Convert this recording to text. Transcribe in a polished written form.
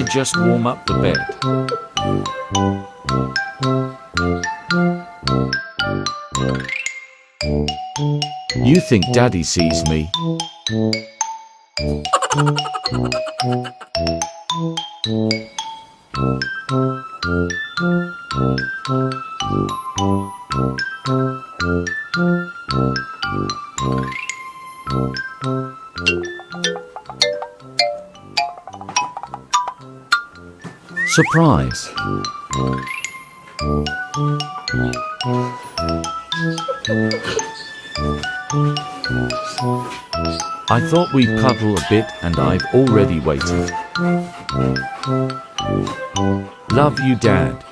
I just warm up the bed. You think Daddy sees me? Surprise! I thought we'd cuddle a bit and I've already waited. Love you, Dad.